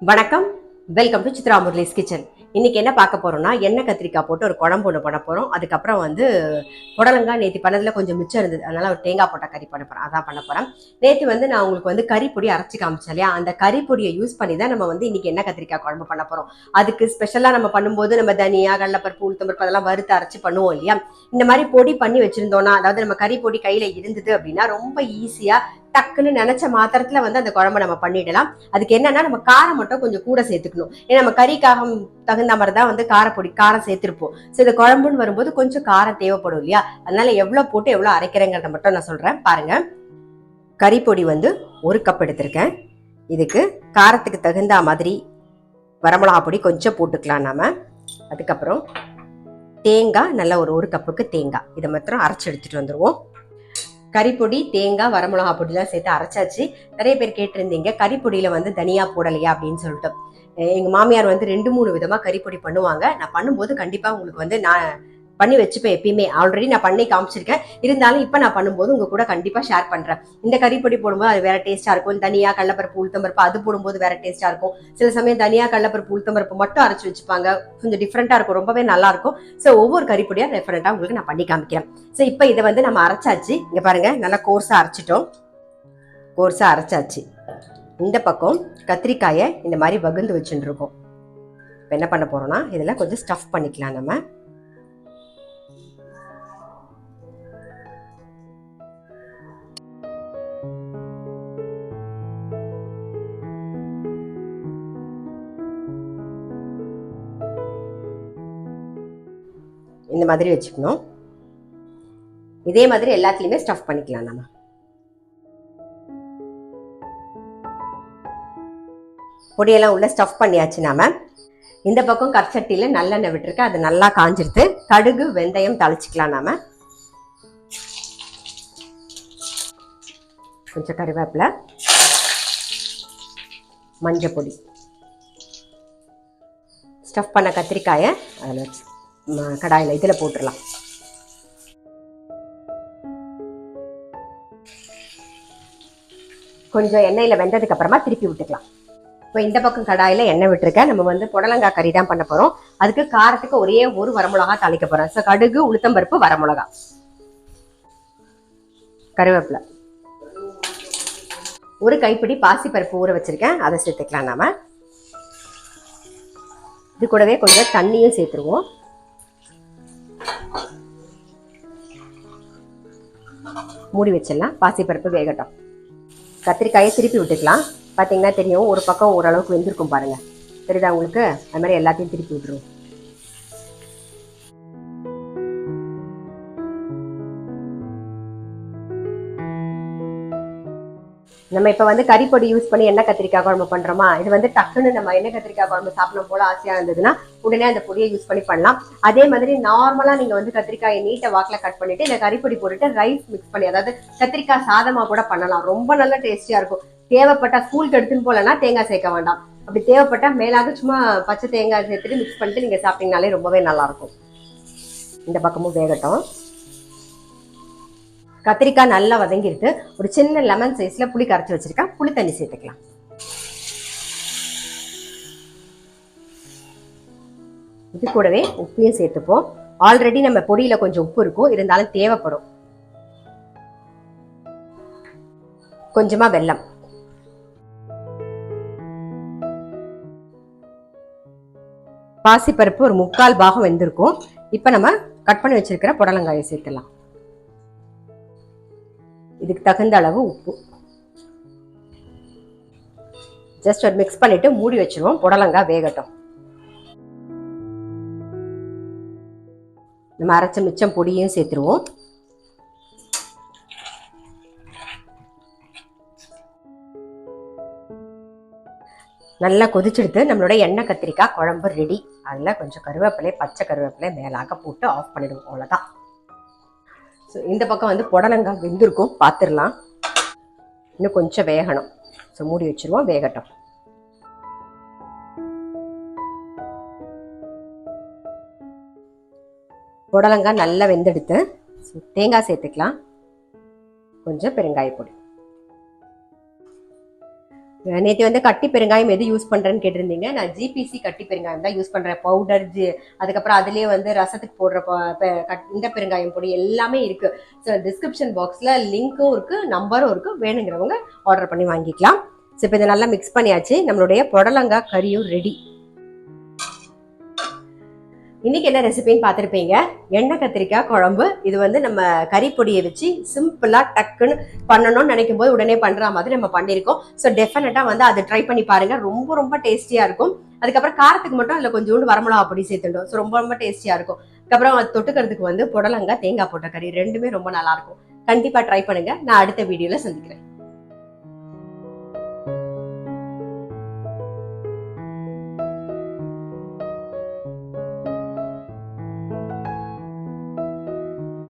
வணக்கம். Welcome to Chitra Murali's kitchen. இன்னைக்கு என்ன பார்க்க போறோம்னா, எண்ணெய் கத்திரிக்காய் போட்டு ஒரு குழம்பு ஒன்று பண்ண போறோம். அதுக்கப்புறம் புடலங்காய் நேற்று பண்ணதுல கொஞ்சம் மிச்சம் இருந்தது, அதனால ஒரு தேங்காய் போட்ட கறி பண்ண போறேன். அதான் பண்ண போறேன். நேற்று நான் உங்களுக்கு கறி பொடி அரைச்சி காமிச்சேன் இல்லையா, அந்த கறி பொடியை யூஸ் பண்ணி தான் நம்ம இன்னைக்கு எண்ணெய் கத்திரிக்காய் குழம்பு பண்ண போறோம். அதுக்கு ஸ்பெஷலா நம்ம பண்ணும்போது நம்ம தனியா, கடலைப்பருப்பு, உளுத்தம்பருப்பு அதெல்லாம் வறுத்து அரைச்சி பண்ணுவோம் இல்லையா. இந்த மாதிரி பொடி பண்ணி வச்சிருந்தோம்னா, அதாவது நம்ம கறி பொடி கையில இருந்தது அப்படின்னா ரொம்ப ஈஸியா டக்குன்னு நினைச்ச மாத்திரத்துல அந்த குழம்பு நம்ம பண்ணிடலாம். அதுக்கு என்னன்னா, நம்ம காரம் மட்டும் கொஞ்சம் கூட சேர்த்துக்கணும். ஏன்னா நம்ம கறிக்காகம் தகுந்த மாதிரி தான் காரப்பொடி காரம் சேர்த்திருப்போம். ஸோ இந்த குழம்புன்னு வரும்போது கொஞ்சம் காரம் தேவைப்படும் இல்லையா. அதனால எவ்வளவு போட்டு எவ்வளவு அரைக்கிறேங்கிறத மட்டும் நான் சொல்றேன் பாருங்க. கறிப்பொடி 1 கப் எடுத்திருக்கேன். இதுக்கு காரத்துக்கு தகுந்த மாதிரி வரமிளகா பொடி கொஞ்சம் போட்டுக்கலாம் நாம. அதுக்கப்புறம் தேங்காய், நல்ல ஒரு கப்புக்கு தேங்காய், இதை மாத்திரம் அரைச்சி எடுத்துட்டு வந்துருவோம். கறிப்பொடி, தேங்காய், வரமிளகா பொடிலாம் சேர்த்து அரைச்சாச்சு. நிறைய பேர் கேட்டிருந்தீங்க கறிப்பொடியில தனியா போடலையா அப்படின்னு சொல்லிட்டு. எங்க மாமியார் 2-3 விதமா கறிப்பொடி பண்ணுவாங்க. நான் பண்ணும்போது கண்டிப்பா உங்களுக்கு நான் பண்ணி வச்சுப்பேன். எப்பயுமே ஆல்ரெடி நான் பண்ணி காமிச்சிருக்கேன். இருந்தாலும் இப்ப நான் பண்ணும்போது உங்க கூட கண்டிப்பா ஷேர் பண்றேன். இந்த கறிப்பொடி போடும்போது அது வேற டேஸ்டா இருக்கும். தனியா, கடலைப்பருப்பு, உளுத்தம்பருப்பு அது போடும்போது வேற டேஸ்டா இருக்கும். சில சமயம் தனியா, கடலைப்பருப்பு, உளுத்தம்பருப்பு மட்டும் அரைச்சு வச்சுப்பாங்க. கொஞ்சம் டிஃப்ரெண்டா இருக்கும், ரொம்பவே நல்லா இருக்கும். ஸோ ஒவ்வொரு கறிப்பொடியா டிஃப்ரெண்டா உங்களுக்கு நான் பண்ணி காமிக்கிறேன். ஸோ இப்ப இதை நம்ம அரைச்சாச்சு. இங்க பாருங்க, நல்லா கோர்ஸா அரைச்சிட்டோம். கோர்ஸா அரைச்சாச்சு. இந்த பக்கம் கத்திரிக்காயை இந்த மாதிரி வகுந்து வச்சுட்டு இருக்கோம். இப்போ என்ன பண்ண போறோம்னா, இதெல்லாம் கொஞ்சம் ஸ்டஃப் பண்ணிக்கலாம் நம்ம. இந்த மாதிரி வச்சுக்கணும். இதே மாதிரி எல்லாத்துலயுமே ஸ்டஃப் பண்ணிக்கலாம் நம்ம. பொடியெல்லாம் உள்ள ஸ்டஃப் பண்ணியாச்சு நாம. இந்த பக்கம் கற்சட்டியில நல்லெண்ணெய் விட்டுருக்கு, அது நல்லா காஞ்சிருது. கடுகு, வெந்தயம் தாளிச்சுக்கலாம் நாம. கொஞ்சம் கருவேப்பிலை, மஞ்சள் பொடி, ஸ்டஃப் பண்ண கத்திரிக்காயை அதில் கடாயில் இதில் போட்டுடலாம். கொஞ்சம் எண்ணெயில் வெந்ததுக்கு அப்புறமா திருப்பி விட்டுக்கலாம். இப்போ இந்த பக்கம் கடாயில் எண்ணெய் விட்டுருக்கேன். நம்ம புடலங்காய் கறி தான் பண்ண போகிறோம். அதுக்கு காரத்துக்கு ஒரே ஒரு வரமிளகா தாளிக்க போகிறேன். ஸோ கடுகு, உளுத்தம்பருப்பு, வரமிளகா, கருவேப்பிலை, ஒரு கைப்பிடி பாசிப்பருப்பு ஊற வச்சிருக்கேன், அதை சேர்த்துக்கலாம் நாம. இது கூடவே கொஞ்சம் தண்ணியும் சேர்த்துருவோம். மூடி வச்சிடலாம், பாசிப்பருப்பு வேகட்டும். கத்திரிக்காயை திருப்பி விட்டுக்கலாம். பார்த்தீங்கன்னா தெரியும், ஒரு பக்கம் ஓரளவுக்கு வெந்திருக்கும் பாருங்க. தெரியுதா உங்களுக்கு? அது மாதிரி எல்லாத்தையும் திருப்பி விட்டுருவோம். நம்ம இப்போ கறிப்பொடி யூஸ் பண்ணி எண்ணெய் கத்திரிக்காய் குழம்பு பண்றோமா, இது டக்குன்னு நம்ம எண்ணெய் கத்திரிக்காய் குழம்பு சாப்பிடணும் போல ஆசையா இருந்ததுன்னா உடனே அந்த பொடியை யூஸ் பண்ணி பண்ணலாம். அதே மாதிரி நார்மலா நீங்க கத்திரிக்காயை நீட்டை வாக்கில் கட் பண்ணிட்டு இந்த கறிப்பொடி போட்டுட்டு ரைஸ் மிக்ஸ் பண்ணி, அதாவது கத்திரிக்காய் சாதமா கூட பண்ணலாம். ரொம்ப நல்ல டேஸ்டியா இருக்கும். தேவைப்பட்டா ஸ்கூலுக்கு எடுத்துன்னு போலன்னா தேங்காய் சேர்க்க வேண்டாம். அப்படி தேவைப்பட்டா மேலாக சும்மா பச்சை தேங்காய் சேர்த்துட்டு மிக்ஸ் பண்ணிட்டு நீங்க சாப்பிட்டீங்கனாலே ரொம்பவே நல்லா இருக்கும். இந்த பக்கமும் வேகட்டும். கத்திரிக்காய் நல்லா வதங்கிருக்கு. ஒரு சின்ன லெமன் சைஸ்ல புளி கரைச்சி வச்சிருக்கேன், புளி தண்ணி சேர்த்துக்கலாம். இது கூடவே உப்பையும் சேர்த்துப்போம். ஆல்ரெடி நம்ம பொடியில கொஞ்சம் உப்பு இருக்கும், இருந்தாலும் தேவைப்படும். கொஞ்சமா வெல்லம், பாசிப்பருப்பு ஒரு 3/4 பாகம் வெந்திருக்கும். இப்ப நம்ம கட் பண்ணி வச்சிருக்கிற புடலங்காயை சேர்த்துலாம். இதுக்கு தகுந்த அளவு உப்பு. ஜஸ்ட் ஒரு மிக்ஸ் பண்ணிட்டு மூடி வச்சிருவோம். புடலங்காய் வேகட்டும். நம்ம அரைச்ச மிச்சம் பொடியும் சேர்த்துருவோம். நல்லா கொதிச்செடுத்து நம்மளோட எண்ணெய் கத்திரிக்காய் குழம்பு ரெடி. அதில் கொஞ்சம் கருவேப்பிலை, பச்சை கருவேப்பிலை மேலாக போட்டு ஆஃப் பண்ணிடுவோம். அவ்வளோதான். ஸோ இந்த பக்கம் புடலங்காய் வெந்திருக்கும், பார்த்துடலாம். இன்னும் கொஞ்சம் வேகணும். ஸோ மூடி வச்சிருவோம், வேகட்டும். புடலங்காய் நல்லா வெந்தெடுத்து தேங்காய் சேர்த்துக்கலாம். கொஞ்சம் பெருங்காய பொடி. நேற்று வந்து கட்டி பெருங்காயம் எது யூஸ் பண்றேன்னு கேட்டிருந்தீங்க. நான் ஜிபிசி கட்டி பெருங்காயம் தான் யூஸ் பண்றேன். பவுடர் அதுக்கப்புறம் அதுலயே வந்து ரசத்துக்கு போடுற இந்த பெருங்காயம் பொடி எல்லாமே இருக்கு. ஸோ டிஸ்கிரிப்ஷன் பாக்ஸ்ல லிங்க்கும் இருக்கு, நம்பரும் இருக்கு. வேணுங்கிறவங்க ஆர்டர் பண்ணி வாங்கிக்கலாம். ஸோ இப்போ இதை நல்லா மிக்ஸ் பண்ணியாச்சு. நம்மளுடைய புடலங்காய் கறியும் ரெடி. இன்னைக்கு என்ன ரெசிபின்னு பார்த்துருப்பீங்க. எண்ணெய் கத்திரிக்காய் குழம்பு. இது வந்து நம்ம கறி பொடியை வச்சு சிம்பிளா டக்குன்னு பண்ணணும்னு நினைக்கும் போது உடனே பண்ற மாதிரி நம்ம பண்ணியிருக்கோம். ஸோ டெஃபினட்டா வந்து அதை ட்ரை பண்ணி பாருங்க. ரொம்ப ரொம்ப டேஸ்டியா இருக்கும். அதுக்கப்புறம் காரத்துக்கு மட்டும் அதில் கொஞ்சோண்டு வரமிளகா பொடி சேர்த்துட்டோம். ஸோ ரொம்ப ரொம்ப டேஸ்டியா இருக்கும். அதுக்கப்புறம் அது தொட்டுக்கிறதுக்கு வந்து புடலங்காய் தேங்காய் போட்ட கறி ரெண்டுமே ரொம்ப நல்லா இருக்கும். கண்டிப்பா ட்ரை பண்ணுங்க. நான் அடுத்த வீடியோல சந்திக்கிறேன்.